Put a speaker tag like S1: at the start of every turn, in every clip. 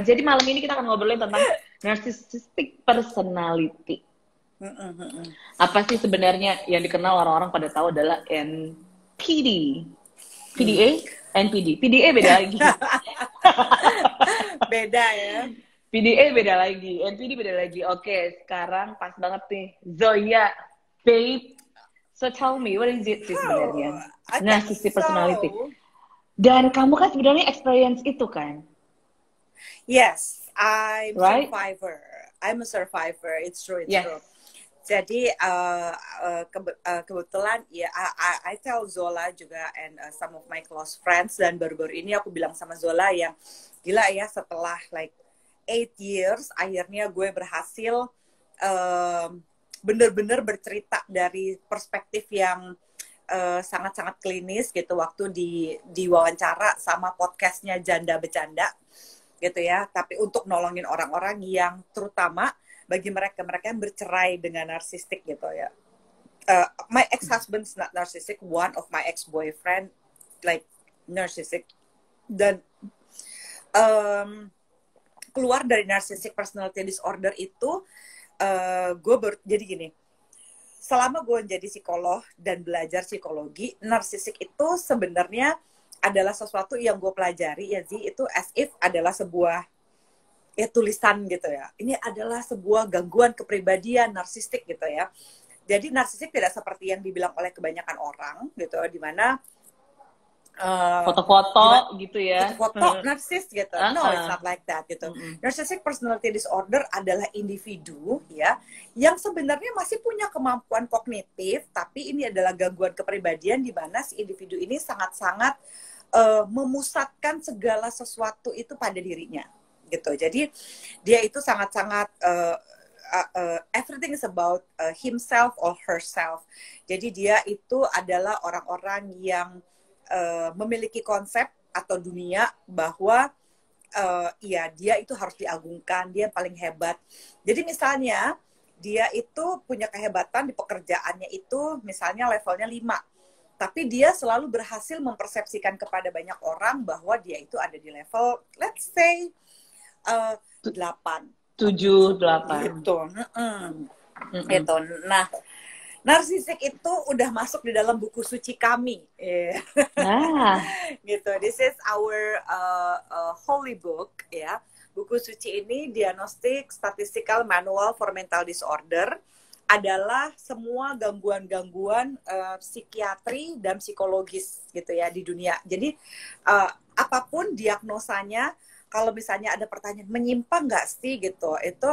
S1: Jadi malam ini kita akan ngobrolin tentang narcissistic personality. Apa sih sebenarnya yang dikenal orang-orang pada tahu adalah NPD, PDA, NPD. PDA beda lagi.
S2: Beda ya.
S1: PDA beda lagi, NPD beda lagi. Oke, sekarang pas banget nih. Zoya, babe. So tell me, what is it sih sebenarnya? Narcissistic personality. Dan kamu kan sebenarnya experience itu kan?
S2: Yes, I'm survivor. I'm a survivor. It's true, it's true. Jadi kebetulan ya I tell Zola juga and some of my close friends, dan baru-baru ini aku bilang sama Zola yang gila ya, setelah like 8 years akhirnya gue berhasil bener-bener bercerita dari perspektif yang sangat-sangat klinis gitu waktu di wawancara sama podcastnya Janda Bercanda gitu ya, tapi untuk nolongin orang-orang yang terutama bagi mereka yang bercerai dengan narsistik gitu ya. My ex-husband's not narcissistic, one of my ex-boyfriend like narcissistic, dan keluar dari narcissistic personality disorder itu jadi gini, selama gue jadi psikolog dan belajar psikologi, narsistik itu sebenarnya adalah sesuatu yang gue pelajari ya Zi, itu as if adalah sebuah ya tulisan gitu ya. Ini adalah sebuah gangguan kepribadian narsistik gitu ya. Jadi narsistik tidak seperti yang dibilang oleh kebanyakan orang gitu, di mana
S1: foto-foto gitu ya.
S2: Foto narsis gitu. No, it's not like that gitu. Narcissistic personality disorder adalah individu ya yang sebenarnya masih punya kemampuan kognitif, tapi ini adalah gangguan kepribadian di mana si individu ini sangat-sangat memusatkan segala sesuatu itu pada dirinya gitu. Jadi dia itu sangat-sangat everything is about himself or herself. Jadi dia itu adalah orang-orang yang memiliki konsep atau dunia bahwa ya dia itu harus diagungkan, dia paling hebat. Jadi misalnya dia itu punya kehebatan di pekerjaannya itu misalnya levelnya 5, tapi dia selalu berhasil mempersepsikan kepada banyak orang bahwa dia itu ada di level let's say 8,
S1: 7, 8
S2: gitu. Gitu. Nah, narsistik itu udah masuk di dalam buku suci kami, gitu. This is our holy book, ya. Buku suci ini, Diagnostic Statistical Manual for Mental Disorder, adalah semua gangguan-gangguan psikiatri dan psikologis, gitu ya, di dunia. Jadi apapun diagnosanya, kalau misalnya ada pertanyaan menyimpang nggak sih, gitu, itu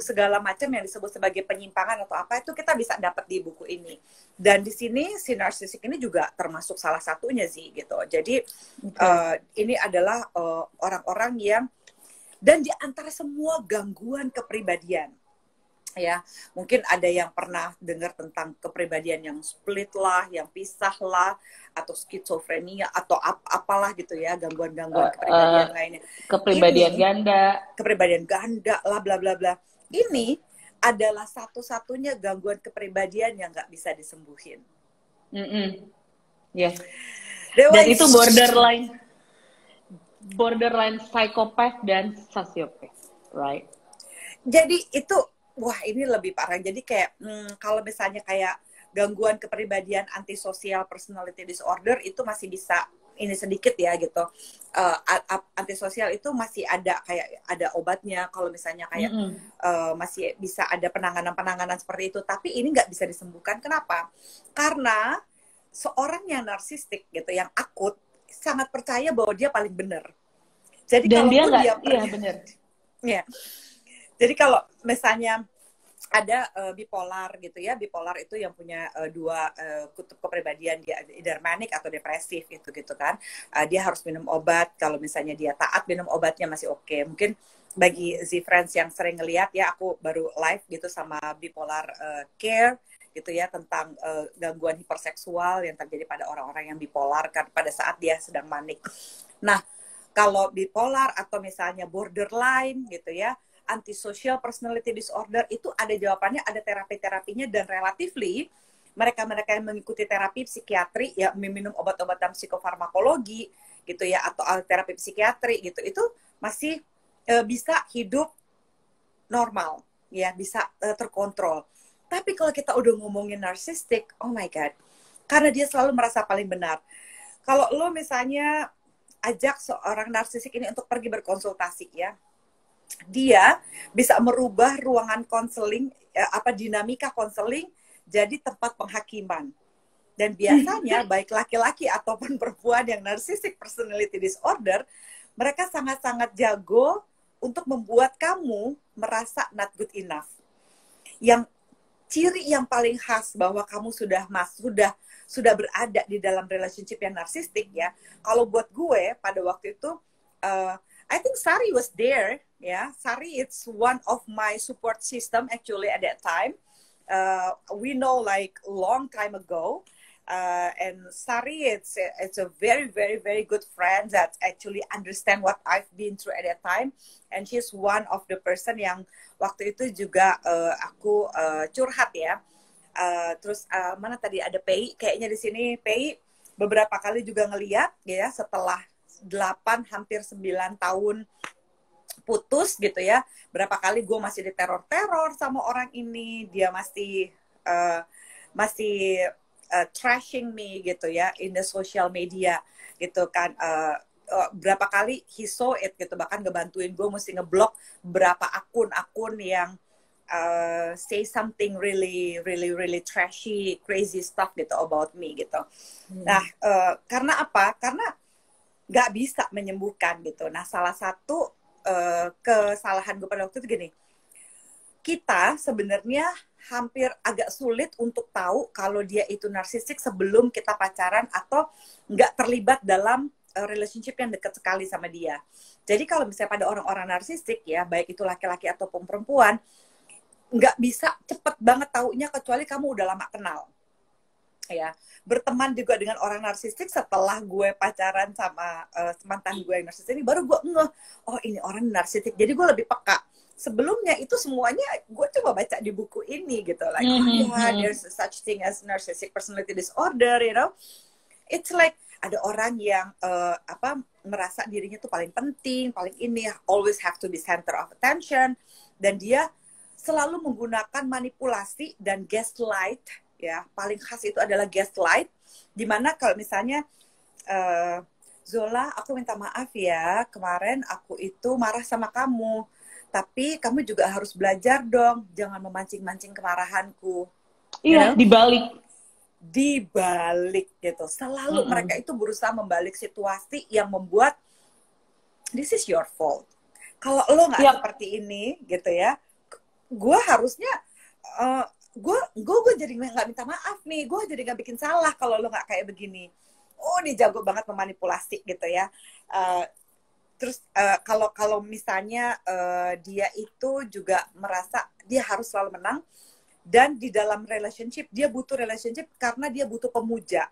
S2: segala macam yang disebut sebagai penyimpangan atau apa itu kita bisa dapat di buku ini. Dan di sini si narsistik ini juga termasuk salah satunya sih gitu. Jadi ini adalah orang-orang yang, dan di antara semua gangguan kepribadian ya, mungkin ada yang pernah dengar tentang kepribadian yang split lah, yang pisah lah, atau skizofrenia atau apalah gitu ya, gangguan-gangguan kepribadian lainnya. Kepribadian ganda lah, bla bla bla. Ini adalah satu-satunya gangguan kepribadian yang nggak bisa disembuhin.
S1: Yes. Dan itu borderline psikopat dan sosiopat, right?
S2: Jadi itu wah ini lebih parah. Jadi kayak kalau misalnya kayak gangguan kepribadian antisosial personality disorder itu masih bisa ini sedikit ya gitu. Antisosial itu masih ada kayak ada obatnya kalau misalnya kayak masih bisa ada penanganan seperti itu. Tapi ini nggak bisa disembuhkan. Kenapa? Karena seorang yang narsistik gitu, yang akut, sangat percaya bahwa dia paling benar. Jadi
S1: dan dia nggak, iya benar.
S2: Ya. Jadi kalau misalnya ada bipolar gitu ya, bipolar itu yang punya dua kutub kepribadian, dia either manic atau depresif gitu kan. Dia harus minum obat, kalau misalnya dia taat minum obatnya masih oke. Mungkin bagi Z-Friends yang sering ngeliat ya, aku baru live gitu sama bipolar care gitu ya, tentang gangguan hiperseksual yang terjadi pada orang-orang yang bipolar kan pada saat dia sedang manik. Nah, kalau bipolar atau misalnya borderline gitu ya, antisocial personality disorder, itu ada jawabannya, ada terapi-terapinya, dan relatively mereka-mereka yang mengikuti terapi psikiatri ya, meminum obat-obatan psikofarmakologi gitu ya, atau terapi psikiatri gitu, itu masih bisa hidup normal, ya, bisa terkontrol. Tapi kalau kita udah ngomongin narsistik, oh my God, karena dia selalu merasa paling benar. Kalau lo misalnya ajak seorang narsistik ini untuk pergi berkonsultasi, ya, dia bisa merubah ruangan konseling, dinamika konseling jadi tempat penghakiman. Dan biasanya baik laki-laki ataupun perempuan yang narcissistic personality disorder, mereka sangat-sangat jago untuk membuat kamu merasa not good enough. Yang ciri yang paling khas bahwa kamu sudah berada di dalam relationship yang narsistik, ya. Kalau buat gue pada waktu itu, I think Sari was there, ya. Sari it's one of my support system actually at that time. We know like long time ago. And Sari, it's a very, very, very good friend that actually understand what I've been through at that time. And she's one of the person yang waktu itu juga aku curhat, ya. Terus mana tadi ada Pei, kayaknya di sini Pei beberapa kali juga ngeliat, ya, setelah 8 hampir 9 tahun putus gitu, ya. Berapa kali gue masih diteror-teror sama orang ini, dia masih trashing me gitu, ya, in the social media gitu kan. Berapa kali he saw it gitu, bahkan ngebantuin gue mesti ngeblok berapa akun-akun yang say something really really really trashy, crazy stuff gitu about me gitu. Nah, karena apa? Karena nggak bisa menyembuhkan gitu. Nah, salah satu kesalahan gue pada waktu itu gini, kita sebenarnya hampir agak sulit untuk tahu kalau dia itu narsistik sebelum kita pacaran atau nggak terlibat dalam relationship yang dekat sekali sama dia. Jadi kalau misalnya pada orang-orang narsistik, ya, baik itu laki-laki ataupun perempuan, nggak bisa cepet banget taunya kecuali kamu udah lama kenal. Ya, berteman juga dengan orang narsistik setelah gue pacaran sama mantan gue yang narsistik ini, baru gue ngeh, oh ini orang narsistik. Jadi gue lebih peka. Sebelumnya itu semuanya gue coba baca di buku ini gitu, like, there's such thing as narcissistic personality disorder, you know. It's like ada orang yang merasa dirinya tuh paling penting, paling ini, always have to be center of attention, dan dia selalu menggunakan manipulasi dan gaslight, ya. Paling khas itu adalah gaslight, dimana kalau misalnya Zola, aku minta maaf ya, kemarin aku itu marah sama kamu. Tapi kamu juga harus belajar dong, jangan memancing-mancing kemarahanku.
S1: Iya, you know?
S2: Dibalik gitu. Selalu mereka itu berusaha membalik situasi yang membuat this is your fault. Kalau lo nggak seperti ini gitu, ya, gue harusnya gue jadi nggak minta maaf nih, gue jadi nggak bikin salah kalau lo nggak kayak begini. Oh, dia jago banget memanipulasi gitu, ya. Terus kalau misalnya dia itu juga merasa dia harus selalu menang, dan di dalam relationship dia butuh relationship karena dia butuh pemuja,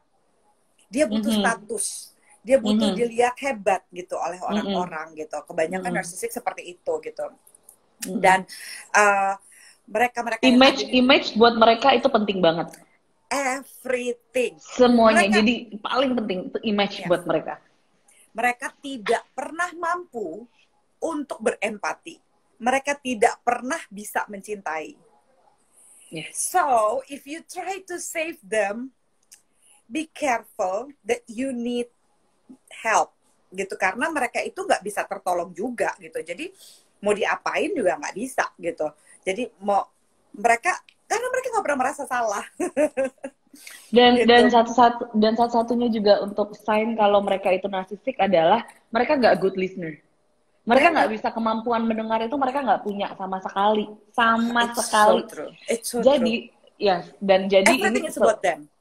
S2: dia butuh status, dia butuh dilihat hebat gitu oleh orang-orang gitu. Kebanyakan narsistik seperti itu gitu. Dan mereka
S1: image buat mereka itu penting banget.
S2: Everything,
S1: semuanya. Jadi paling penting itu image buat mereka.
S2: Mereka tidak pernah mampu untuk berempati. Mereka tidak pernah bisa mencintai.
S1: Yes.
S2: So, if you try to save them, be careful that you need help. Gitu. Karena mereka itu nggak bisa tertolong juga. Gitu. Jadi, mau diapain juga nggak bisa. Gitu. Jadi, karena mereka nggak pernah merasa salah.
S1: Dan
S2: gitu.
S1: dan satu-satunya juga untuk sign kalau mereka itu narsistik adalah mereka nggak good listener. Mereka nggak bisa kemampuan mendengar itu, mereka nggak punya sama sekali. Jadi ya, dan jadi
S2: everything is about them.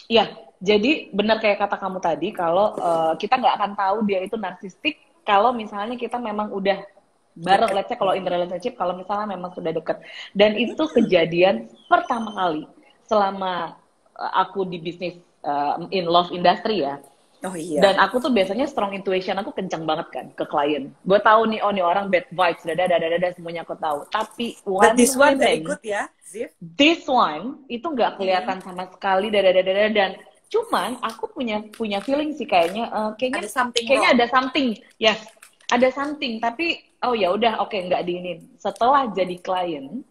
S1: Ya, jadi benar kayak kata kamu tadi, kalau kita nggak akan tahu dia itu narsistik kalau misalnya kita memang udah bareng, let's say kalau in the relationship, kalau misalnya memang sudah dekat. Dan itu kejadian pertama kali selama aku di bisnis in love industry, ya.
S2: Oh iya.
S1: Dan aku tuh biasanya strong intuition aku kencang banget kan ke klien. Gue tahu nih, oh nih orang bad vibes, dada semuanya aku tahu. Tapi
S2: this one very good, ya, Ziv.
S1: This one itu nggak kelihatan sama sekali dada, dan cuman aku punya feeling sih kayaknya ada something. Yes, ada something, tapi oh ya udah, oke, nggak diinin. Setelah jadi klien,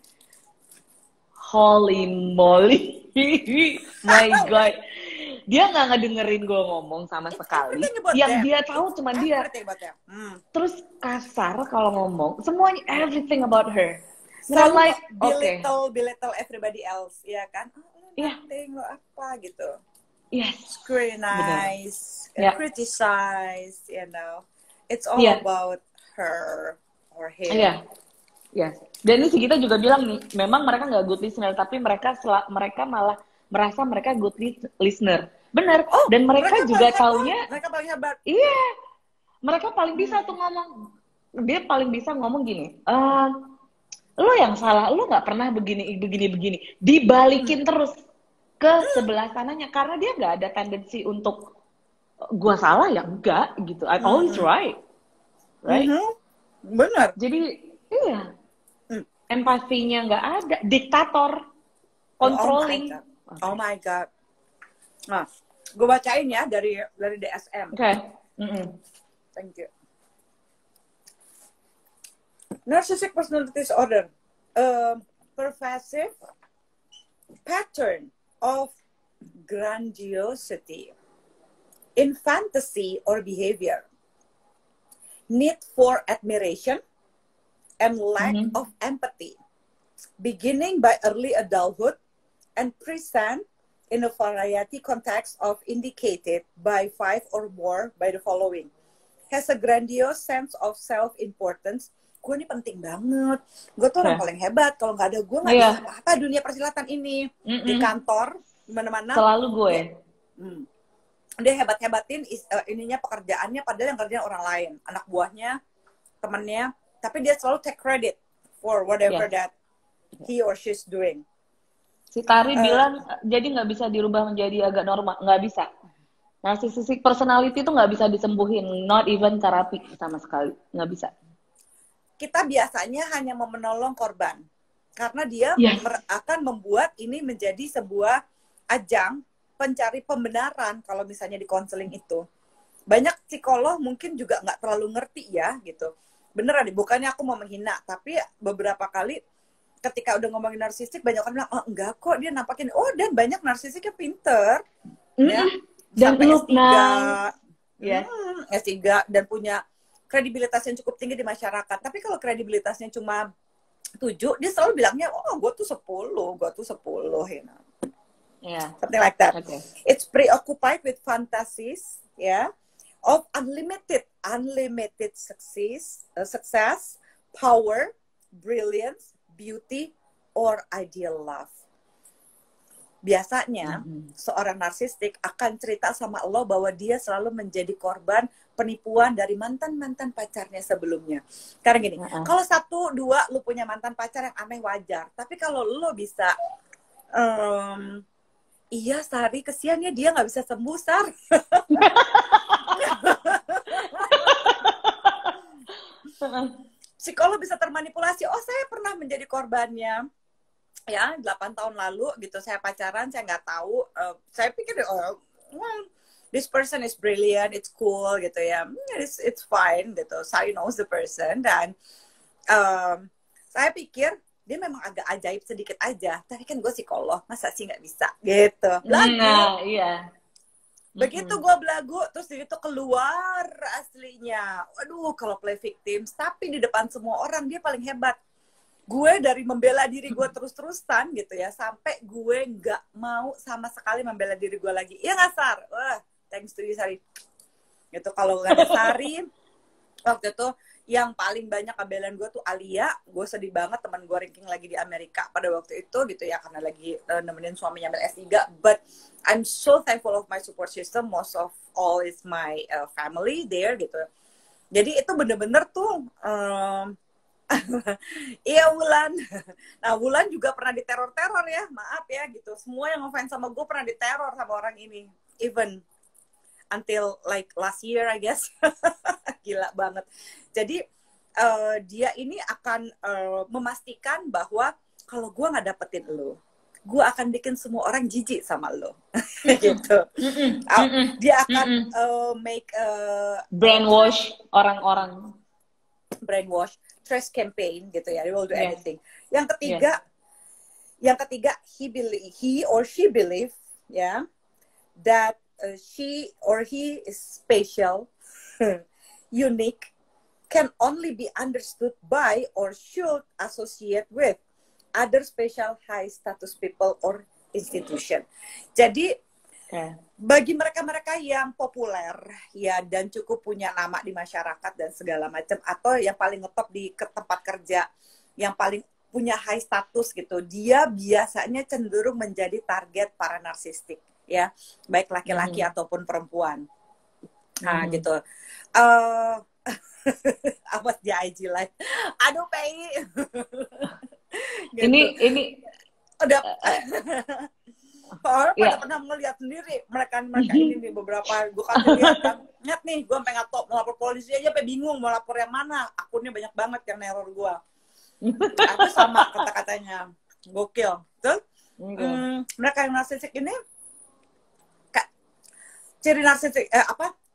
S1: holy moly, my god, dia nggak ngedengerin gue ngomong sama sekali. Yang dia tahu cuma dia. Terus kasar kalau ngomong, semuanya everything about her. So like,
S2: belittle everybody else, ya kan? Nothing, lo apa gitu.
S1: Yes.
S2: Scrutinize, criticize, you know. It's all about her or him.
S1: Yes. Dan ini kita juga bilang nih, memang mereka nggak good listener, tapi mereka malah merasa mereka good listener. Benar. Dan mereka juga taunya.
S2: Mereka paling hebat.
S1: Iya. Mereka paling bisa tuh ngomong. Dia paling bisa ngomong gini. Lo yang salah, lo nggak pernah begini. Dibalikin terus ke sebelah sananya, karena dia nggak ada tendensi untuk gua salah ya enggak gitu. I'm always right.
S2: Benar.
S1: Jadi iya. Empatinya nggak ada, diktator, controlling.
S2: Oh my god. Nah, gue bacain ya dari DSM.
S1: Oke.
S2: Thank you. Narcissistic personality disorder, pervasive pattern of grandiosity in fantasy or behavior, need for admiration, and lack of empathy, beginning by early adulthood and present in a variety context of indicated by 5 or more by the following. Has a grandiose sense of self-importance. Gue ini penting banget. Gue tuh orang paling hebat. Kalau nggak ada gue nggak bisa apa-apa dunia persilatan ini. Di kantor, di mana-mana.
S1: Selalu gue.
S2: Dia hebat-hebatin ininya pekerjaannya, padahal yang kerjaan orang lain. Anak buahnya, temennya. Tapi dia selalu take credit for whatever that he or she's doing.
S1: Si Tari bilang, jadi nggak bisa dirubah menjadi agak normal. Nggak bisa. Narcissistic personality itu nggak bisa disembuhin. Not even terapi sama sekali. Nggak bisa.
S2: Kita biasanya hanya menolong korban. Karena dia akan membuat ini menjadi sebuah ajang pencari pembenaran kalau misalnya di konseling itu. Banyak psikolog mungkin juga nggak terlalu ngerti ya gitu. Beneran nih, bukannya aku mau menghina, tapi beberapa kali ketika udah ngomongin narsistik, banyak orang bilang, oh enggak kok, dia nampakin, dan banyak narsisiknya pinter, ya,
S1: dan
S2: sampai S3,
S1: S3,
S2: dan punya kredibilitas yang cukup tinggi di masyarakat. Tapi kalau kredibilitasnya cuma 7, dia selalu bilangnya, gue tuh 10, you know. Something like that. It's preoccupied with fantasies, of unlimited success, power, brilliance, beauty, or ideal love. Biasanya seorang narsistik akan cerita sama lo bahwa dia selalu menjadi korban penipuan dari mantan pacarnya sebelumnya. Karena gini, kalau 1, 2 lo punya mantan pacar yang aneh wajar, tapi kalau lo bisa iya Sari, kesian ya dia nggak bisa sembuh, Sar. Psikolog bisa termanipulasi. Oh, saya pernah menjadi korbannya. Ya, 8 tahun lalu gitu saya pacaran, saya nggak tahu. Saya pikir this person is brilliant, it's cool gitu ya. It's fine gitu. Saya knows the person dan saya pikir dia memang agak ajaib sedikit aja. Tapi kan gue psikolog, masa sih nggak bisa gitu.
S1: Iya.
S2: Begitu gue belagu, terus itu keluar aslinya. Waduh, kalau play victims, tapi di depan semua orang dia paling hebat. Gue dari membela diri gue terus-terusan gitu ya, sampai gue nggak mau sama sekali membela diri gue lagi. Iya nggak, Sar? Wah, thanks to you, Sari. Gitu, kalau nggak ada Sari, waktu itu yang paling banyak pembelaan gue tuh Alia. Gue sedih banget, teman gue ranking lagi di Amerika pada waktu itu gitu ya, karena lagi nemenin suaminya ambil S3. But I'm so thankful of my support system. Most of all is my family there gitu. Jadi itu bener-bener tuh iya Wulan. Nah Wulan juga pernah diteror-teror ya, maaf ya gitu. Semua yang ngefans sama gue pernah diteror sama orang ini. Even until like last year I guess. Gila banget. Jadi dia ini akan memastikan bahwa kalau gue nggak dapetin lo, gue akan bikin semua orang jijik sama lo. Gitu. Dia akan make
S1: brainwash orang-orang.
S2: brainwash, trash campaign gitu ya, they will do
S1: Yes.
S2: anything. Yang ketiga, he or she believe ya that she or he is special, unique, can only be understood by or should associate with other special high status people or institution. Jadi bagi mereka-mereka yang populer ya dan cukup punya nama di masyarakat dan segala macam, atau yang paling ngetop di tempat kerja, yang paling punya high status gitu, dia biasanya cenderung menjadi target para narsistik ya, baik laki-laki ataupun perempuan. Nah gitu. Awas di IG live. Aduh Pei. Gitu.
S1: Ini
S2: udah orang pada pernah melihat sendiri mereka ini nih, beberapa gue kasih lihat kan, lihat nih gue sampai nggak mau lapor polisi aja, sampai bingung mau lapor yang mana, akunnya banyak banget yang neror gue. Aku sama kata-katanya gokil tuh. Mereka yang narsistik ini ciri narsistik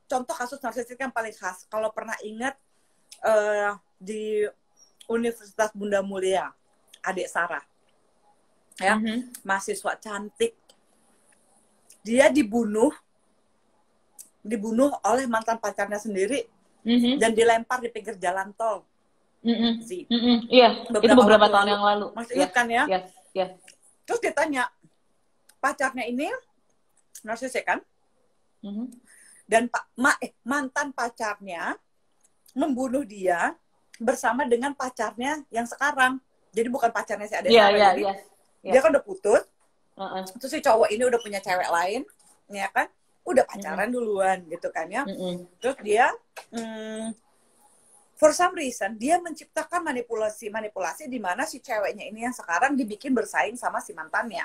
S2: contoh kasus narsistik yang paling khas, kalau pernah ingat di Universitas Bunda Mulia, adik Sarah ya, mahasiswa cantik, dia dibunuh oleh mantan pacarnya sendiri dan dilempar di pinggir jalan tol.
S1: Iya, itu beberapa tahun yang lalu.
S2: Masih ingat kan ya?
S1: Yes.
S2: Terus ditanya, pacarnya ini narsistik kan? Dan mantan pacarnya membunuh dia bersama dengan pacarnya yang sekarang. Jadi bukan pacarnya si Ade Sarah. Dia kan udah putus. Terus si cowok ini udah punya cewek lain, ya kan? Udah pacaran duluan gitu kan ya. Terus dia for some reason dia menciptakan manipulasi di mana si ceweknya ini yang sekarang dibikin bersaing sama si mantannya.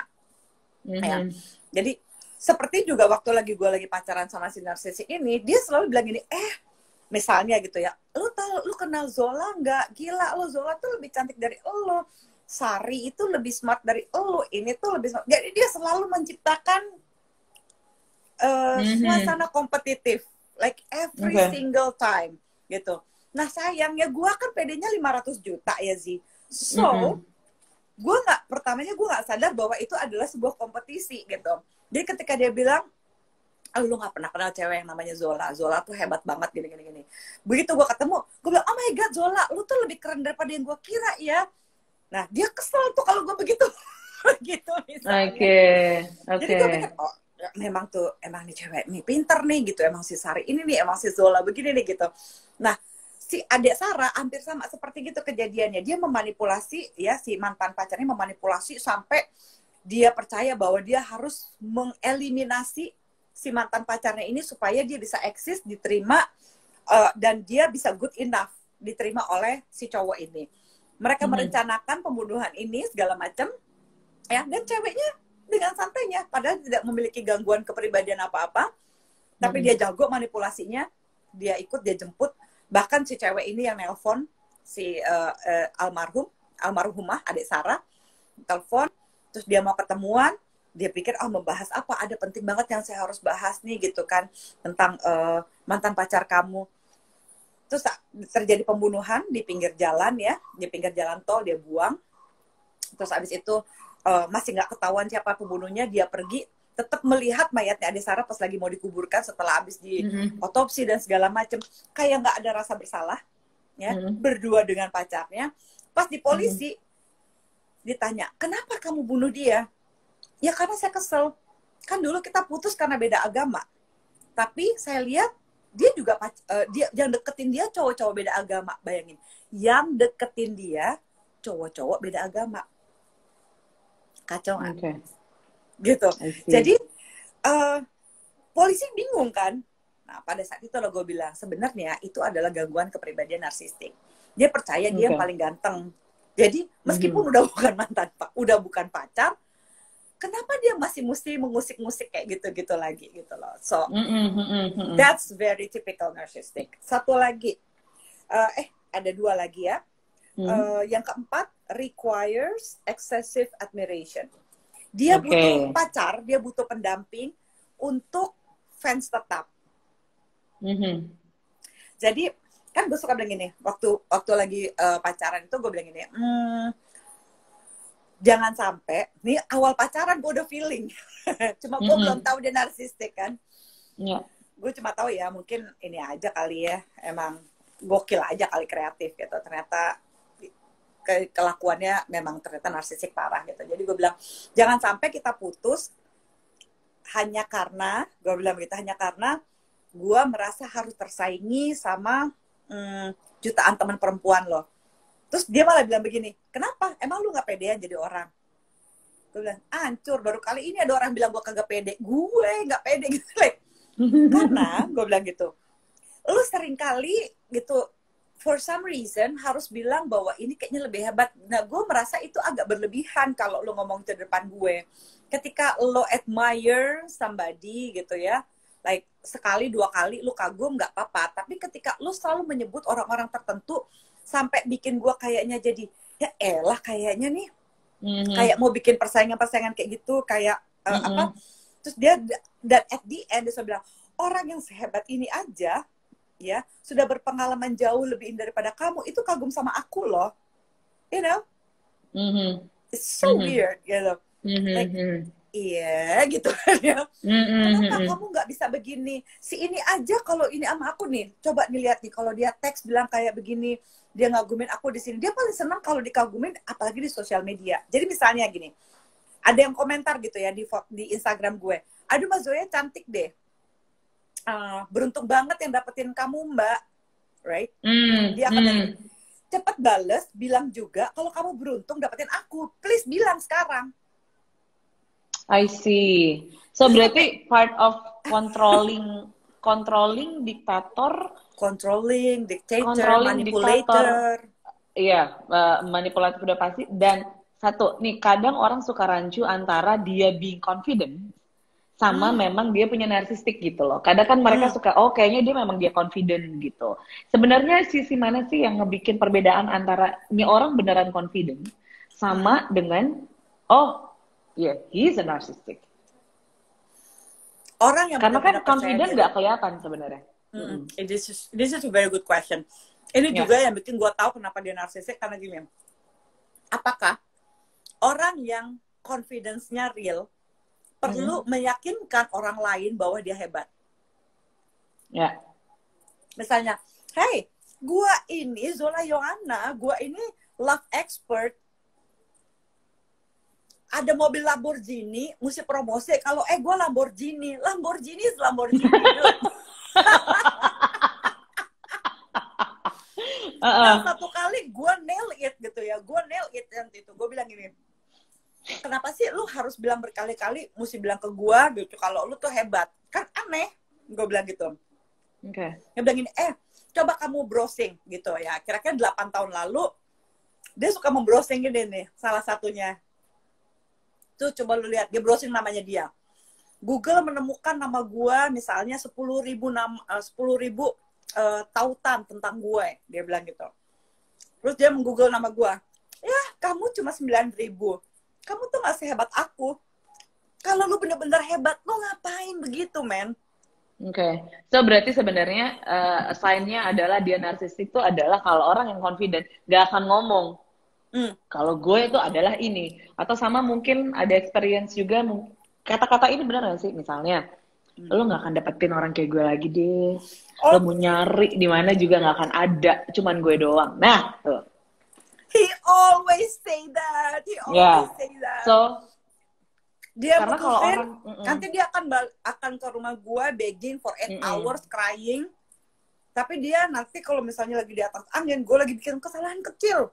S2: Ya. Jadi seperti juga waktu gue lagi pacaran sama si narsistik ini, dia selalu bilang gini, misalnya gitu ya, lu kenal Zola nggak? Gila, lo Zola tuh lebih cantik dari lo, Sari itu lebih smart dari lo, ini tuh lebih smart. Jadi dia selalu menciptakan suasana kompetitif, like every single time gitu. Nah sayangnya gue kan PD-nya 500 juta ya Zi, so pertamanya gue nggak sadar bahwa itu adalah sebuah kompetisi gitu. Jadi ketika dia bilang, lu gak pernah kenal cewek yang namanya Zola tuh hebat banget gini. Begitu gue ketemu, gue bilang, oh my god Zola, lu tuh lebih keren daripada yang gue kira ya. Nah dia kesel tuh kalau gue begitu. Gitu misalnya. Jadi gue pikir, oh memang nih cewek nih pinter nih gitu, emang si Sari ini nih, emang si Zola begini nih gitu. Nah si adik Sarah hampir sama seperti gitu kejadiannya. Dia memanipulasi ya, si mantan pacarnya memanipulasi sampai dia percaya bahwa dia harus mengeliminasi si mantan pacarnya ini supaya dia bisa eksis, diterima, dan dia bisa good enough diterima oleh si cowok ini. Mereka merencanakan pembunuhan ini segala macam ya, dan ceweknya dengan santainya padahal tidak memiliki gangguan kepribadian apa-apa, tapi dia jago manipulasinya, dia jemput, bahkan si cewek ini yang nelpon si almarhumah adik Sarah, telepon. Terus dia mau ketemuan, dia pikir membahas apa, ada penting banget yang saya harus bahas nih gitu kan, tentang mantan pacar kamu. Terus terjadi pembunuhan di pinggir jalan ya, di pinggir jalan tol dia buang. Terus abis itu masih nggak ketahuan siapa pembunuhnya, dia pergi, tetap melihat mayatnya Ade Sarah pas lagi mau dikuburkan setelah abis di otopsi dan segala macem, kayak nggak ada rasa bersalah ya, berdua dengan pacarnya. Pas di polisi ditanya, kenapa kamu bunuh dia? Ya karena saya kesel. Kan dulu kita putus karena beda agama. Tapi saya lihat dia juga dia yang deketin dia cowok-cowok beda agama. Bayangin, yang deketin dia cowok-cowok beda agama. Kacau kan? Gitu. Jadi polisi bingung kan? Nah pada saat itu gue bilang, sebenarnya itu adalah gangguan kepribadian narsistik. Dia percaya dia yang paling ganteng. Jadi meskipun udah bukan pacar, kenapa dia masih mesti mengusik-musik kayak gitu-gitu lagi gitu loh. So that's very typical narcissistic. Satu lagi, ada dua lagi ya. Yang keempat, requires excessive admiration. Dia butuh pacar, dia butuh pendamping untuk fans tetap. Jadi kan gue suka bilang gini, waktu lagi pacaran itu gue bilang gini, jangan sampai, nih awal pacaran gue udah feeling, cuma gue belum tahu dia narsistik kan. Gue cuma tahu ya mungkin ini aja kali ya, emang gokil aja kali, kreatif gitu, ternyata kelakuannya memang ternyata narsistik parah gitu. Jadi gue bilang jangan sampai kita putus hanya karena, gue bilang begitu, hanya karena gue merasa harus tersaingi sama jutaan teman perempuan loh. Terus dia malah bilang begini, kenapa? Emang lu gak pedean jadi orang? Gue bilang, hancur, baru kali ini ada orang bilang gue kagak pede. Gue gak pede gitu. Karena, gue bilang gitu, lu sering kali gitu, for some reason, harus bilang bahwa ini kayaknya lebih hebat. Nah, gue merasa itu agak berlebihan kalau lu ngomong di depan gue. Ketika lo admire somebody gitu ya, like sekali, dua kali lu kagum gak apa-apa. Tapi ketika lu selalu menyebut orang-orang tertentu, sampai bikin gue kayaknya jadi, ya elah kayaknya nih, kayak mau bikin persaingan-persaingan kayak gitu, kayak apa, terus dia, dan at the end dia bilang, orang yang sehebat ini aja, ya, sudah berpengalaman jauh lebih daripada kamu, itu kagum sama aku loh, you know, it's so weird, gitu, like, iya gitu kan ya. Kenapa kamu nggak bisa begini? Si ini aja kalau ini sama aku nih, coba dilihat nih, kalau dia teks bilang kayak begini, dia ngagumin aku di sini, dia paling senang kalau dikagumin, apalagi di sosial media. Jadi misalnya gini, ada yang komentar gitu ya di Instagram gue, aduh Mbak Zoya cantik deh, beruntung banget yang dapetin kamu Mbak, right? Dia akan cepet bales, bilang juga kalau kamu beruntung dapetin aku, please bilang sekarang.
S1: I see. So berarti part of controlling diktator,
S2: manipulator.
S1: Iya, manipulatif udah pasti. Dan satu, nih kadang orang suka rancu antara dia being confident sama memang dia punya narsistik gitu loh. Kadang kan mereka suka, oh kayaknya dia confident gitu. Sebenarnya sisi mana sih yang ngebikin perbedaan antara ini orang beneran confident sama dengan, oh yeah, he's a narcissistic.
S2: Orang yang
S1: karena kan confident nggak kelihatan sebenarnya.
S2: This is a very good question. Ini juga yang bikin gue tahu kenapa dia narsistik, karena gini, apakah orang yang confidence-nya real perlu meyakinkan orang lain bahwa dia hebat?
S1: Ya.
S2: Misalnya, hey, gue ini Zola Yohana, gue ini love expert, ada mobil Lamborghini, mesti promosi. Kalau gue Lamborghini is Lamborghini. Nah, satu kali gue nail it gitu ya, yang itu. Gue bilang gini, kenapa sih lu harus bilang berkali-kali, mesti bilang ke gue gitu, kalau lu tuh hebat. Kan aneh, gue bilang gitu.
S1: Oke.
S2: Dia bilang gini, coba kamu browsing gitu ya. Kira-kira 8 tahun lalu, dia suka membrowsing gini nih, salah satunya. Tuh coba lu lihat, dia browsing namanya dia. Google menemukan nama gue misalnya 10.000 tautan tentang gue, dia bilang gitu. Terus dia menggoogle nama gue. Ya, kamu cuma 9.000. Kamu tuh gak sehebat aku. Kalau lu bener-bener hebat, lu ngapain begitu, men?
S1: Oke. So berarti sebenarnya sign-nya adalah dia narsistik itu adalah kalau orang yang confident gak akan ngomong. Kalau gue itu adalah ini, atau sama mungkin ada experience juga, kata-kata ini benar gak sih? Misalnya, lo gak akan dapetin orang kayak gue lagi deh, lo mau nyari di mana juga gak akan ada, cuman gue doang. Nah, tuh.
S2: He always say that.
S1: So,
S2: dia butuhin, nanti dia akan ke rumah gue begging for 8 hours, crying. Tapi dia nanti kalau misalnya lagi di atas angin, gue lagi bikin kesalahan kecil.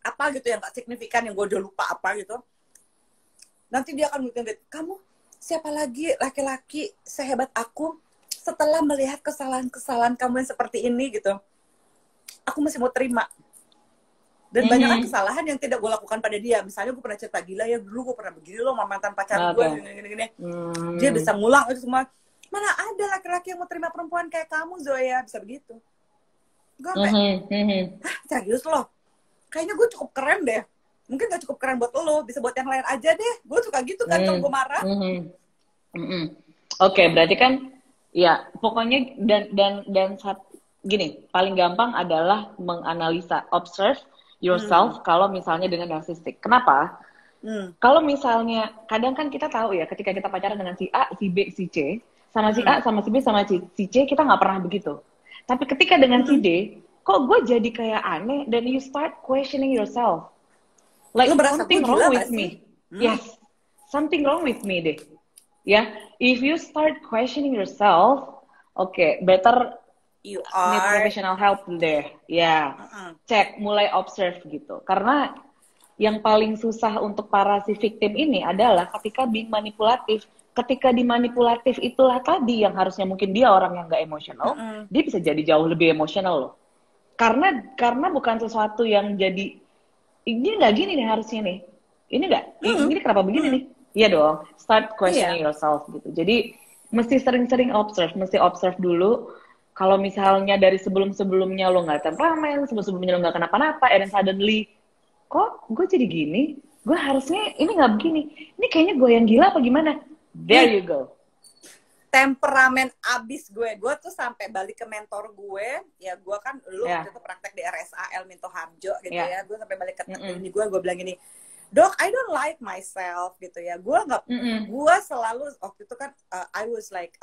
S2: Apa gitu yang gak signifikan, yang gue udah lupa apa gitu, nanti dia akan bikin, kamu siapa lagi laki-laki sehebat aku setelah melihat kesalahan-kesalahan kamu yang seperti ini gitu, aku masih mau terima. Dan banyak kesalahan yang tidak gue lakukan pada dia. Misalnya gue pernah cerita, gila ya dulu gue pernah begini loh sama mantan pacar gue, gini-gini. Dia bisa ngulang itu semua. Mana ada laki-laki yang mau terima perempuan kayak kamu, Zoya, bisa begitu. Gue sampai, serius loh? Kayaknya gue cukup keren deh. Mungkin gak cukup keren buat lo, bisa buat yang lain aja deh. Gue suka gitu kan kalau gue marah.
S1: Oke, berarti kan ya pokoknya dan gini, paling gampang adalah menganalisa, observe yourself kalau misalnya dengan narsistik. Kenapa? Kalau misalnya, kadang kan kita tahu ya, ketika kita pacaran dengan si A, si B, si C, sama si A, sama si B, sama si C, kita nggak pernah begitu. Tapi ketika dengan si D, kok gue jadi kayak aneh, then you start questioning yourself. Like,
S2: Lu berasa
S1: something
S2: gue
S1: wrong
S2: gila
S1: with
S2: gak sih?
S1: me. Yes, something wrong with me deh. Ya, if you start questioning yourself, okay, better
S2: You
S1: need
S2: are.
S1: professional help deh. Ya, cek, mulai observe gitu. Karena yang paling susah untuk para si victim ini adalah ketika being manipulatif. Ketika dimanipulatif itulah tadi yang harusnya mungkin dia orang yang gak emosional, dia bisa jadi jauh lebih emosional loh. Karena bukan sesuatu yang jadi, ini nggak gini nih harusnya nih. Ini nggak, ini kenapa begini nih? Iya dong, start questioning yourself gitu. Jadi mesti sering-sering observe, mesti observe dulu. Kalau misalnya dari sebelum-sebelumnya lo nggak temperamen, sebelum-sebelumnya lo nggak kenapa-napa, and then suddenly, kok gue jadi gini? Gue harusnya ini nggak begini. Ini kayaknya gue yang gila apa gimana? There you go.
S2: Temperamen abis gue tuh sampai balik ke mentor gue, ya gue kan dulu waktu itu praktek di RSA El Minto Harjo gitu ya, gue sampai balik ke ini gue bilang gini, Dok, I don't like myself gitu ya, gue nggak, gue selalu waktu itu kan I was like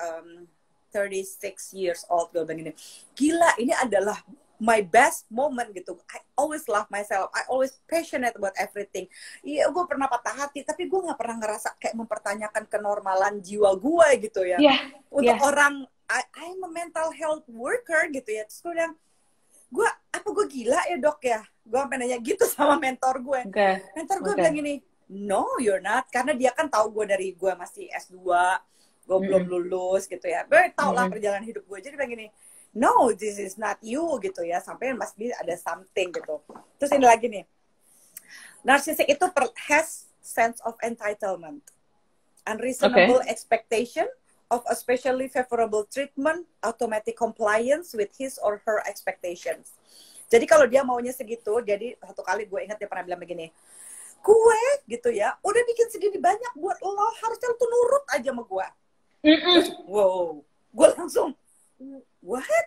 S2: 36 years old, gue bilang gini, gila ini adalah my best moment gitu. I always love myself. I always passionate about everything. Iya, gue pernah patah hati, tapi gue nggak pernah ngerasa kayak mempertanyakan kenormalan jiwa gue gitu ya. Untuk orang, I'm a mental health worker gitu ya. Terus gue bilang, apa gue gila ya dok ya? Gue sampai nanya gitu sama mentor gue. Mentor gue bilang gini, no you're not. Karena dia kan tahu gue dari gue masih S2, gue belum lulus gitu ya. Gue tau lah perjalanan hidup gue. Jadi bilang gini, no, this is not you gitu ya, sampai must be ada something gitu. Terus ini lagi nih, narcissistic itu has sense of entitlement, unreasonable expectation of especially favorable treatment, automatic compliance with his or her expectations. Jadi kalau dia maunya segitu, jadi satu kali gue ingat dia pernah bilang begini, gue gitu ya, udah bikin segini banyak buat lo, harusnya lo tuh nurut aja sama gue. Terus, wow, gue langsung, what?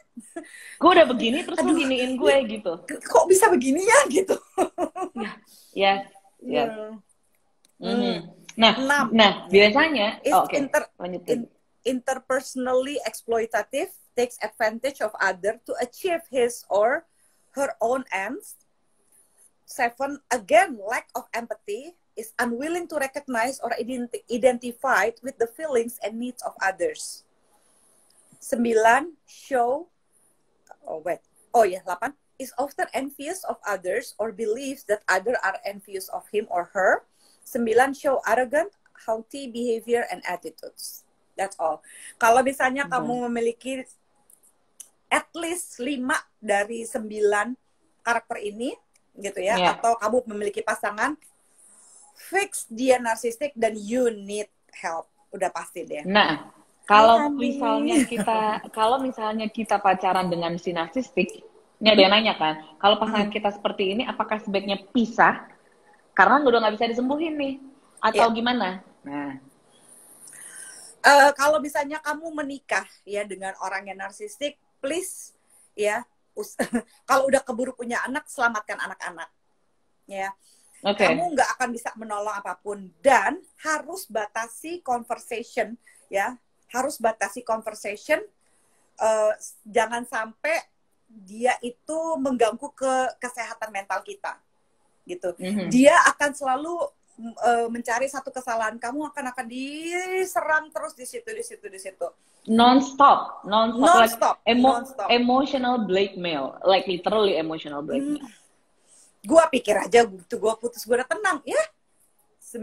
S1: Gue udah begini terus lu giniin gue gitu.
S2: Kok bisa begini ya gitu?
S1: Nah, biasanya
S2: interpersonally exploitative, takes advantage of other to achieve his or her own ends. 7, again, lack of empathy, is unwilling to recognize or identify with the feelings and needs of others. 9, 8, is often envious of others or believes that others are envious of him or her. 9, show arrogant, haughty behavior and attitudes. That's all. Kalau misalnya kamu memiliki at least 5 dari 9 karakter ini, gitu ya, atau kamu memiliki pasangan, fix dia narsistik dan you need help. Udah pasti deh.
S1: Nah, kalau misalnya kita pacaran dengan si narsistik, ini ada yang nanya kan, kalau pasangan kita seperti ini, apakah sebaiknya pisah? Karena udah nggak bisa disembuhin nih, atau gimana? Nah,
S2: kalau misalnya kamu menikah ya dengan orang yang narsistik, please ya, kalau udah keburu punya anak, selamatkan anak-anak, ya. Kamu nggak akan bisa menolong apapun dan harus batasi conversation, ya. Harus batasi conversation, jangan sampai dia itu mengganggu ke kesehatan mental kita, gitu. Dia akan selalu mencari satu kesalahan kamu, akan diserang terus di situ.
S1: Non-stop.
S2: Non-stop.
S1: Emotional blackmail, like literally emotional blackmail.
S2: Gua pikir aja gitu, gua putus, gua udah tenang, ya. 8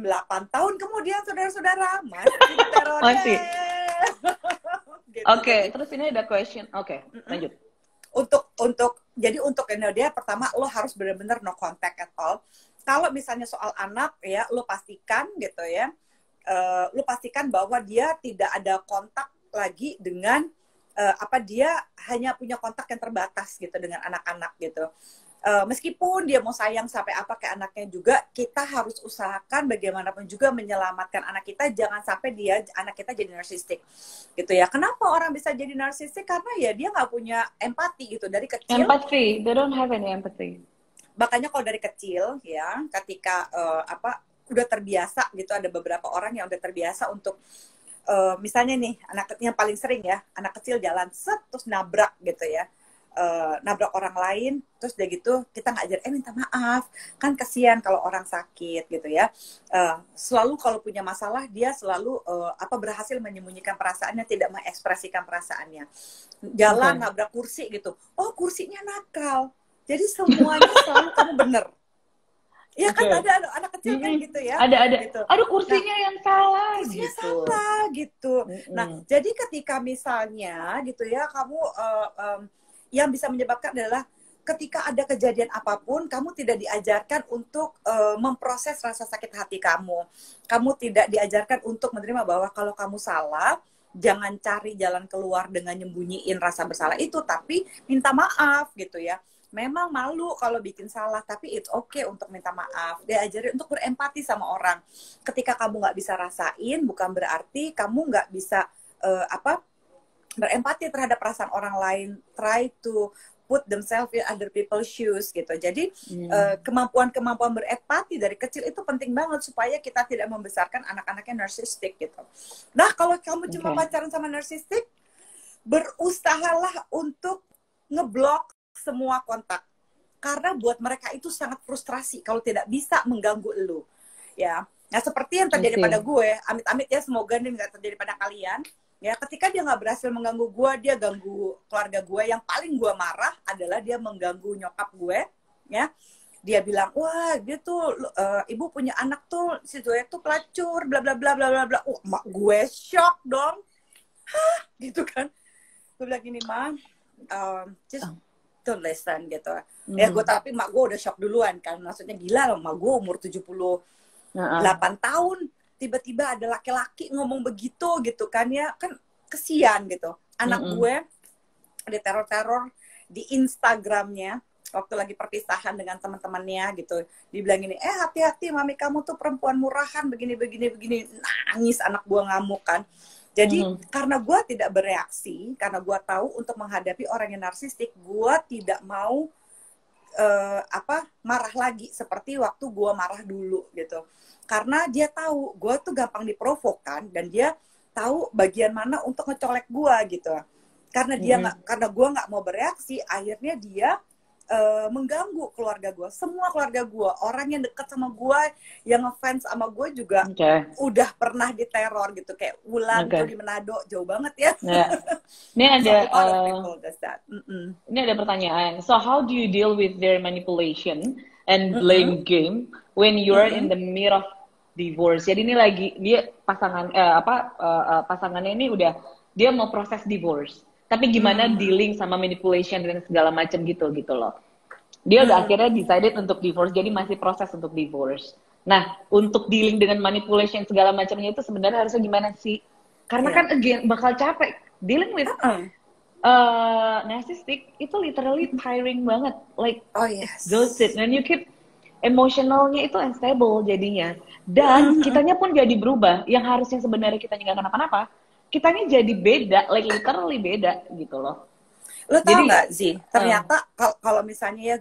S2: tahun kemudian saudara-saudara masih.
S1: Gitu. Terus ini ada question. Lanjut.
S2: Untuk dia pertama lo harus benar-benar no contact at all. Kalau misalnya soal anak ya, lo pastikan gitu ya. Lo pastikan bahwa dia tidak ada kontak lagi dengan dia hanya punya kontak yang terbatas gitu dengan anak-anak gitu. meskipun dia mau sayang sampai apa ke anaknya juga, kita harus usahakan bagaimanapun juga menyelamatkan anak kita, jangan sampai anak kita jadi narsistik gitu ya. Kenapa orang bisa jadi narsistik? Karena ya dia nggak punya empati gitu dari kecil.
S1: Empathy, they don't have any empathy.
S2: Makanya kalau dari kecil ya, ketika udah terbiasa gitu, ada beberapa orang yang udah terbiasa untuk misalnya nih, anak yang paling sering ya, anak kecil jalan set terus nabrak gitu ya. Nabrak orang lain, terus udah gitu kita ngajar, minta maaf, kan kasihan kalau orang sakit gitu ya. Selalu kalau punya masalah dia selalu berhasil menyembunyikan perasaannya, tidak mengekspresikan perasaannya. Jalan nabrak kursi gitu, oh kursinya nakal, jadi semuanya selalu kamu bener. Ya kan ada anak kecil kan gitu ya.
S1: Ada.
S2: Gitu.
S1: Aduh kursinya yang salah.
S2: Kursinya
S1: gitu.
S2: salah gitu. Nah jadi ketika misalnya gitu ya kamu yang bisa menyebabkan adalah ketika ada kejadian apapun, kamu tidak diajarkan untuk memproses rasa sakit hati kamu. Kamu tidak diajarkan untuk menerima bahwa kalau kamu salah, jangan cari jalan keluar dengan nyembunyiin rasa bersalah itu, tapi minta maaf gitu ya. Memang malu kalau bikin salah, tapi it's okay untuk minta maaf. Diajari untuk berempati sama orang. Ketika kamu nggak bisa rasain, bukan berarti kamu nggak bisa berempati terhadap perasaan orang lain, try to put themselves in other people's shoes gitu. Jadi kemampuan berempati dari kecil itu penting banget supaya kita tidak membesarkan anak-anaknya narsistik gitu. Nah kalau kamu cuma pacaran sama narsistik, berusahalah untuk ngeblok semua kontak. Karena buat mereka itu sangat frustrasi kalau tidak bisa mengganggu elu. Ya, nah seperti yang terjadi pada gue, amit-amit ya, semoga ini nggak terjadi pada kalian. Ya, ketika dia nggak berhasil mengganggu gue, dia ganggu keluarga gue. Yang paling gue marah adalah dia mengganggu nyokap gue. Ya, dia bilang, wah, dia tuh ibu punya anak tuh, si Zoe tuh pelacur, bla bla bla bla bla bla. Mak gue shock dong, hah, gitu kan? Gue bilang gini, Ma, just don't listen gitu. Ya, gue tapi mak gue udah shock duluan kan. Maksudnya gila loh, mak gue umur 78 tahun. Tiba-tiba ada laki-laki ngomong begitu gitu kan ya, kan kesian gitu. Anak gue ada teror-teror di Instagramnya waktu lagi perpisahan dengan teman-temannya gitu. Dibilang gini, hati-hati mami kamu tuh perempuan murahan, begini. Nangis anak gue, ngamuk kan. Jadi karena gue tidak bereaksi, karena gue tahu untuk menghadapi orang yang narsistik, gue tidak mau marah lagi seperti waktu gue marah dulu gitu. Karena dia tahu gue tuh gampang diprovokan dan dia tahu bagian mana untuk ngecolek gue gitu. Karena dia karena gue nggak mau bereaksi, akhirnya dia mengganggu keluarga gue, semua keluarga gue, orang yang dekat sama gue, yang ngefans sama gue juga udah pernah diteror gitu, kayak Wulan tuh di Manado, jauh banget ya.
S1: Ini ada ini ada pertanyaan. So how do you deal with their manipulation and blame game when you are in the midst of divorce? Jadi ini lagi dia pasangannya ini udah dia mau proses divorce. Tapi gimana dealing sama manipulation dan segala macam gitu loh. Dia udah akhirnya decided untuk divorce, jadi masih proses untuk divorce. Nah, untuk dealing dengan manipulation segala macamnya itu sebenarnya harusnya gimana sih? Karena kan again bakal capek. Dealing with narcissistic itu literally tiring banget. Like exhausted. And you keep emotionalnya itu unstable jadinya. Dan kitanya pun jadi berubah. Yang harusnya sebenarnya kita nggak kenapa-napa, kitanya jadi beda, like literally beda gitu loh.
S2: Lo tau nggak Zi, ternyata kalau misalnya ya,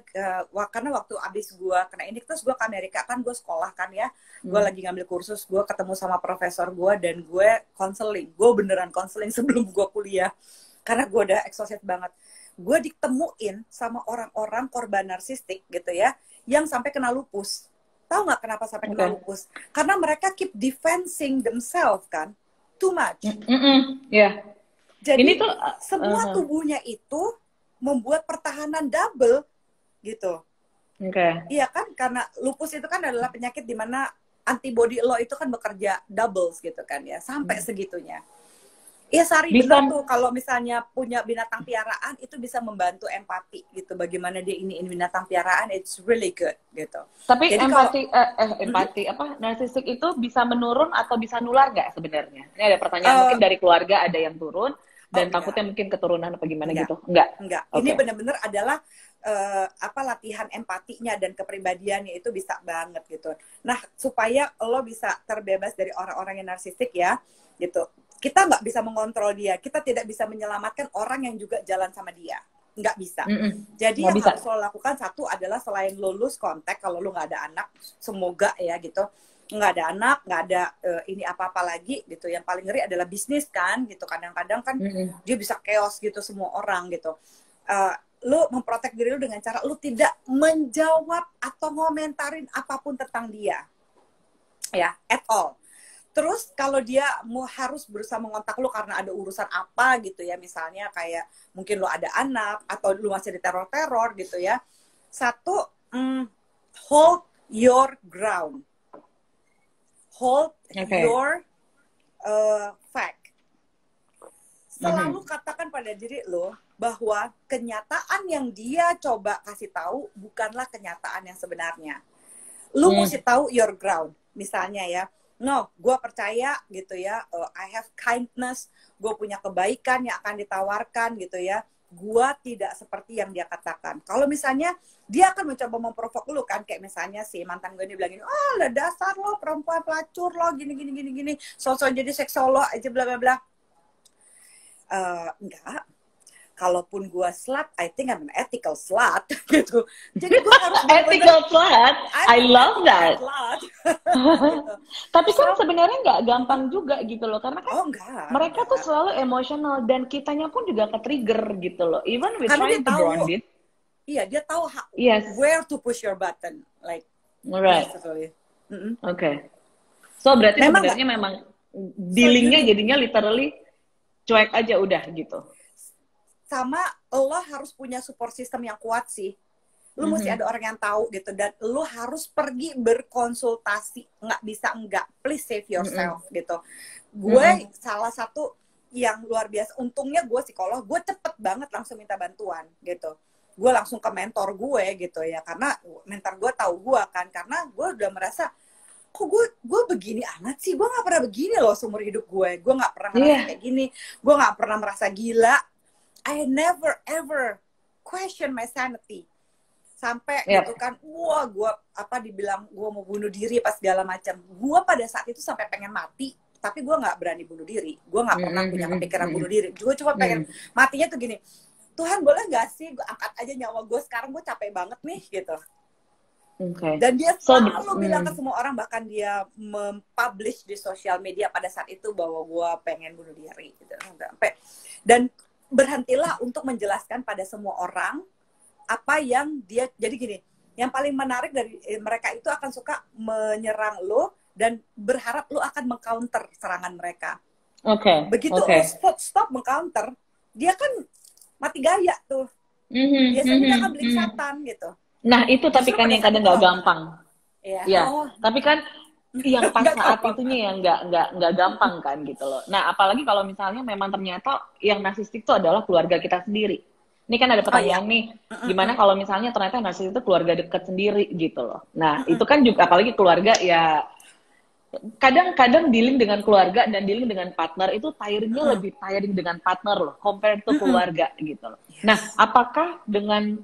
S2: karena waktu abis gue kena ini, terus gue ke Amerika kan, gue sekolah kan ya, gue lagi ngambil kursus, gue ketemu sama profesor gue dan gue counseling, gue beneran counseling sebelum gue kuliah, karena gue udah exhausted banget. Gue ditemuin sama orang-orang korban narsistik gitu ya, yang sampai kena lupus. Tahu nggak kenapa sampai kena lupus? Karena mereka keep defending themselves kan. Too much. Jadi ini tuh, semua tubuhnya itu membuat pertahanan double gitu. Iya kan, karena lupus itu kan adalah penyakit di mana antibody lo itu kan bekerja doubles gitu kan ya, sampai segitunya. Iya Sari, benar tuh, kalau misalnya punya binatang piaraan itu bisa membantu empati gitu, bagaimana dia ini binatang piaraan, it's really good gitu.
S1: Tapi jadi empati narsistik itu bisa menurun atau bisa nular nggak sebenarnya? Ini ada pertanyaan, mungkin dari keluarga ada yang turun dan takutnya mungkin keturunan apa gimana gitu. Enggak.
S2: Ini benar-benar adalah latihan empatinya dan kepribadiannya itu bisa banget gitu. Nah, supaya lo bisa terbebas dari orang-orang yang narsistik ya, gitu. Kita nggak bisa mengontrol dia, kita tidak bisa menyelamatkan orang yang juga jalan sama dia, nggak bisa. Jadi yang harus lo lakukan satu adalah selain lo lose kontak kalau lo nggak ada anak, semoga ya gitu, nggak ada anak, nggak ada ini apa-apa lagi gitu. Yang paling ngeri adalah bisnis kan, gitu. Kadang-kadang kan dia bisa chaos gitu semua orang gitu. Lu memprotek diri lu dengan cara lu tidak menjawab atau ngomentarin apapun tentang dia, ya, at all. Terus kalau dia harus berusaha mengontak lu karena ada urusan apa gitu ya, misalnya kayak mungkin lu ada anak atau lu masih di teror-teror gitu ya. Satu, hold your ground, hold your fact. Selalu katakan pada diri lo bahwa kenyataan yang dia coba kasih tahu bukanlah kenyataan yang sebenarnya. Lu mesti tahu your ground. Misalnya ya, no, gue percaya gitu ya, I have kindness, gue punya kebaikan yang akan ditawarkan gitu ya. Gue tidak seperti yang dia katakan. Kalau misalnya dia akan mencoba memprovok lu kan, kayak misalnya si mantan gue ini bilang gini, oh lah dasar lo perempuan pelacur lo, gini, sosok jadi seksolog aja bla bla bla. Enggak. Kalaupun gue slut, I think I'm an ethical slut gitu. Jadi gue harus
S1: ethical slut. I love that.
S2: Gitu.
S1: Tapi kan sebenarnya nggak gampang juga gitu loh, karena kan mereka tuh selalu emosional dan kitanya pun juga ke-trigger gitu loh. Even we trying to ground it.
S2: Iya, dia tahu where to push your button, like.
S1: Right. Okay. So berarti sebenarnya memang dealingnya jadinya literally cuek aja udah gitu.
S2: Sama lo harus punya support system yang kuat sih. Lo mesti ada orang yang tahu gitu, dan lo harus pergi berkonsultasi, nggak bisa enggak, please save yourself gitu. Gue salah satu yang luar biasa, untungnya gue psikolog, gue cepet banget langsung minta bantuan gitu. Gue langsung ke mentor gue gitu ya, karena mentor gue tahu gue kan, karena gue udah merasa kok gue begini amat sih, gue nggak pernah begini loh seumur hidup gue nggak pernah merasa kayak gini, gue nggak pernah merasa gila. I never ever question my sanity. Sampai gitu kan, wah gue dibilang gue mau bunuh diri pas segala macam. Gue pada saat itu sampai pengen mati, tapi gue nggak berani bunuh diri. Gue nggak pernah punya kepikiran bunuh diri. Gue cuma pengen matinya tuh gini, Tuhan boleh nggak sih gue angkat aja nyawa gue sekarang, gue capek banget nih gitu. Dan dia selalu bilang ke semua orang, bahkan dia mempublish di sosial media pada saat itu bahwa gue pengen bunuh diri gitu. Sampai dan berhentilah untuk menjelaskan pada semua orang apa yang dia, jadi gini, yang paling menarik dari mereka itu akan suka menyerang lo dan berharap lo akan mengcounter serangan mereka. Begitu lo stop mengcounter, dia kan mati gaya tuh. Biasanya dia akan beli setan gitu.
S1: Nah itu tapi kan yang kadang nggak gampang. Tapi kan yang pas saat itunya yang nggak gampang kan gitu loh. Nah apalagi kalau misalnya memang ternyata yang narsistik itu adalah keluarga kita sendiri. Ini kan ada pertanyaan nih, gimana kalau misalnya ternyata narsistik itu keluarga dekat sendiri gitu loh. Nah itu kan juga apalagi keluarga ya, kadang-kadang dealing dengan keluarga dan dealing dengan partner itu tiringnya lebih tiring dengan partner loh, compare to keluarga gitu loh. Nah apakah dengan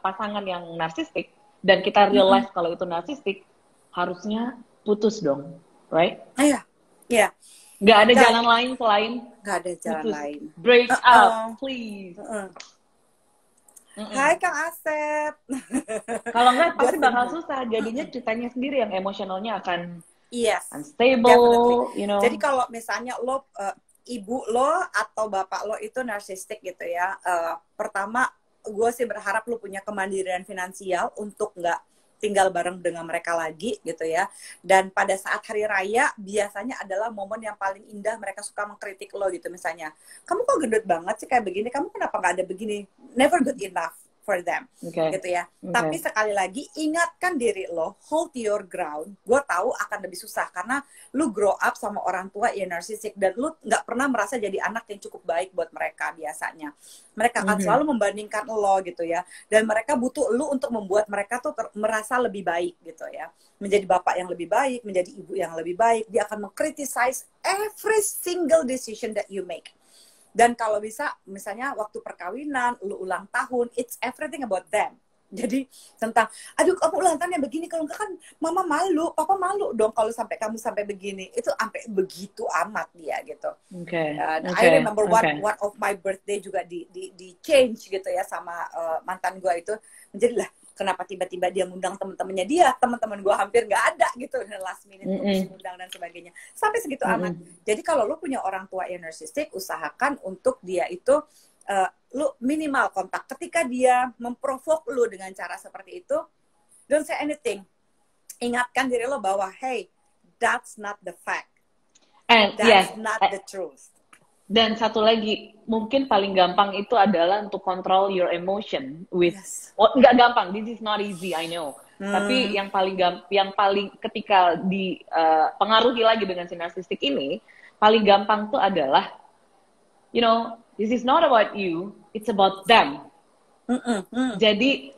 S1: pasangan yang narsistik dan kita realize kalau itu narsistik, harusnya putus dong, right?
S2: Iya.
S1: Nggak ada jalan lain selain
S2: nggak ada jalan
S1: putus.
S2: lain.
S1: Break up, please.
S2: Hai Kang Asep.
S1: Kalau nggak pasti bakal susah. Jadinya ceritanya sendiri yang emosionalnya akan unstable,
S2: definitely.
S1: you know.
S2: Jadi kalau misalnya lo ibu lo atau bapak lo itu narsistik gitu ya, pertama gue sih berharap lo punya kemandirian finansial untuk nggak tinggal bareng dengan mereka lagi gitu ya. Dan pada saat hari raya biasanya adalah momen yang paling indah, mereka suka mengkritik lo gitu, misalnya kamu kok gendut banget sih kayak begini, kamu kenapa nggak ada begini, never good enough for them gitu ya. Tapi sekali lagi ingatkan diri lo, hold your ground. Gue tahu akan lebih susah karena lu grow up sama orang tua yang narsistik dan lu nggak pernah merasa jadi anak yang cukup baik buat mereka. Biasanya mereka akan selalu membandingkan lo gitu ya, dan mereka butuh lu untuk membuat mereka tuh merasa lebih baik gitu ya, menjadi bapak yang lebih baik, menjadi ibu yang lebih baik. Dia akan mengcriticize every single decision that you make. Dan kalau bisa, misalnya waktu perkawinan, lu ulang tahun, it's everything about them. Jadi tentang, aduh kamu ulang tahun yang begini, kalau enggak kan mama malu, papa malu dong kalau sampai kamu sampai begini. Itu sampai begitu amat dia gitu. I remember one of my birthday juga di change gitu ya sama mantan gue itu. Menjadilah kenapa tiba-tiba dia ngundang teman-temannya dia, teman-teman gue hampir nggak ada gitu, last minute ngundang dan sebagainya. Sampai segitu amat. Jadi kalau lu punya orang tua yang narsistik, usahakan untuk dia itu lu minimal kontak. Ketika dia memprovok lu dengan cara seperti itu, don't say anything. Ingatkan diri lo bahwa, hey, that's not the fact.
S1: And
S2: that's not the truth.
S1: Dan satu lagi, mungkin paling gampang itu adalah untuk control your emotion with, nggak gampang, this is not easy, I know. Tapi yang paling ketika dipengaruhi lagi dengan si narsistik ini, paling gampang tuh adalah, you know, this is not about you, it's about them. Jadi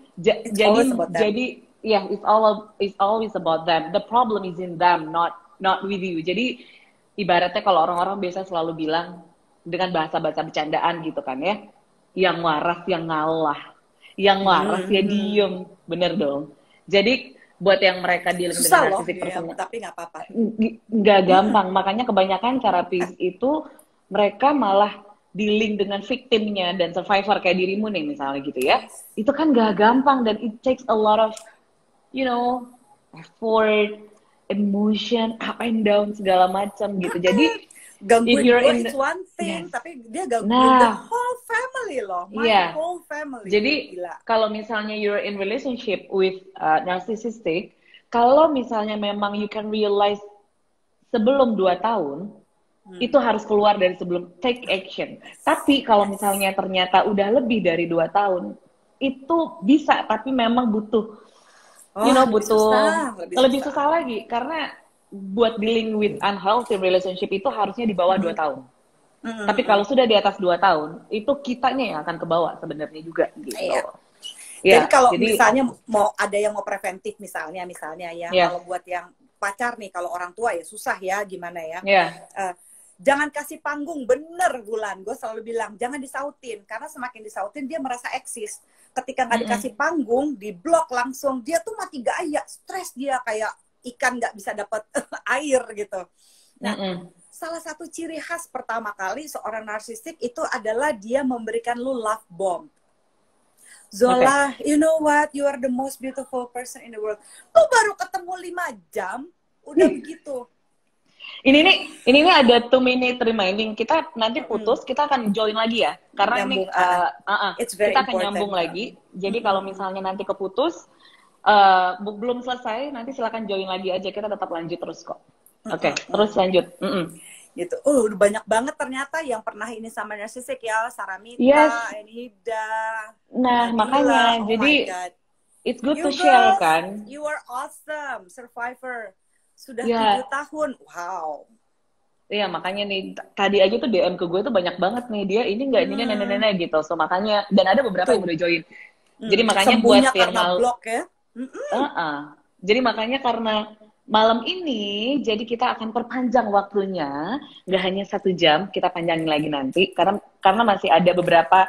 S1: yeah, it's always about them. The problem is in them, not with you. Jadi ibaratnya kalau orang-orang biasa selalu bilang dengan bahasa-bahasa bercandaan gitu kan ya, yang waras yang ngalah, yang waras ya diem, bener dong. Jadi buat yang mereka dealing dengan narsistic person,
S2: tapi nggak apa-apa,
S1: nggak gampang. Makanya kebanyakan terapis itu mereka malah dealing dengan victimnya dan survivor kayak dirimu nih misalnya gitu ya. Itu kan gak gampang dan it takes a lot of, you know, effort, emotion, up and down segala macam gitu. Jadi
S2: gangguin gue it's one thing, tapi dia gangguin the whole family loh, my whole family.
S1: Jadi kalau misalnya you're in relationship with narcissistic, kalau misalnya memang you can realize sebelum 2 tahun, itu harus keluar dari sebelum take action. Tapi kalau misalnya ternyata udah lebih dari 2 tahun, itu bisa, tapi memang butuh, lebih susah lagi. Karena buat dealing with unhealthy relationship itu harusnya di bawah 2 tahun. Tapi kalau sudah di atas 2 tahun, itu kitanya yang akan ke bawah sebenarnya juga. Gitu.
S2: Jadi kalau misalnya ada yang mau preventif misalnya ya, kalau buat yang pacar nih, kalau orang tua ya susah ya, gimana ya. Jangan kasih panggung, bener Bulan. Gue selalu bilang, jangan disautin. Karena semakin disautin, dia merasa eksis. Ketika nggak dikasih panggung, di blok langsung, dia tuh mati gaya. Stres dia, kayak ikan nggak bisa dapat air gitu. Nah, salah satu ciri khas pertama kali seorang narsistik itu adalah dia memberikan lu love bomb. Zola, you know what? You are the most beautiful person in the world. Lu baru ketemu 5 jam, udah begitu.
S1: Ini nih ada 2 minute reminding. Kita nanti putus, kita akan join lagi ya. Karena nyambung, ini kita akan nyambung lagi. Jadi kalau misalnya nanti keputus, belum selesai, nanti silakan join lagi aja. Kita tetap lanjut terus kok. Oke, terus lanjut.
S2: Gitu. Udah banyak banget ternyata yang pernah ini sama narsistik ya, Saramita, Enhida.
S1: Nah, makanya jadi it's good to share kan.
S2: You are awesome, survivor. Sudah 7 tahun, wow.
S1: Iya, makanya nih, tadi aja tuh DM ke gue tuh banyak banget nih, dia ini nggak ini nenek-nenek gitu. So makanya, dan ada beberapa yang udah join. Jadi makanya buat yang mau
S2: blok ya.
S1: Jadi makanya karena malam ini, jadi kita akan perpanjang waktunya, nggak hanya 1 jam, kita panjangin lagi nanti, karena masih ada beberapa,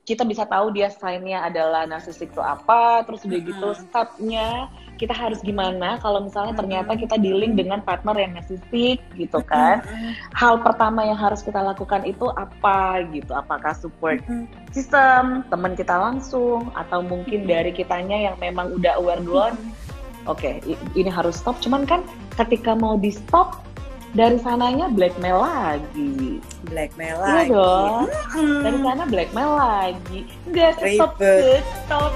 S1: kita bisa tahu dia sign-nya adalah narsistik itu apa, terus udah gitu step-nya, kita harus gimana kalau misalnya ternyata kita dealing dengan partner yang narsistik gitu kan. Hal pertama yang harus kita lakukan itu apa gitu, apakah support system, teman kita langsung, atau mungkin dari kitanya yang memang udah aware duluan. Oke, ini harus stop. Cuman kan ketika mau di stop, dari sananya blackmail lagi. Iya dong. Dari sana blackmail lagi. Enggak, stop.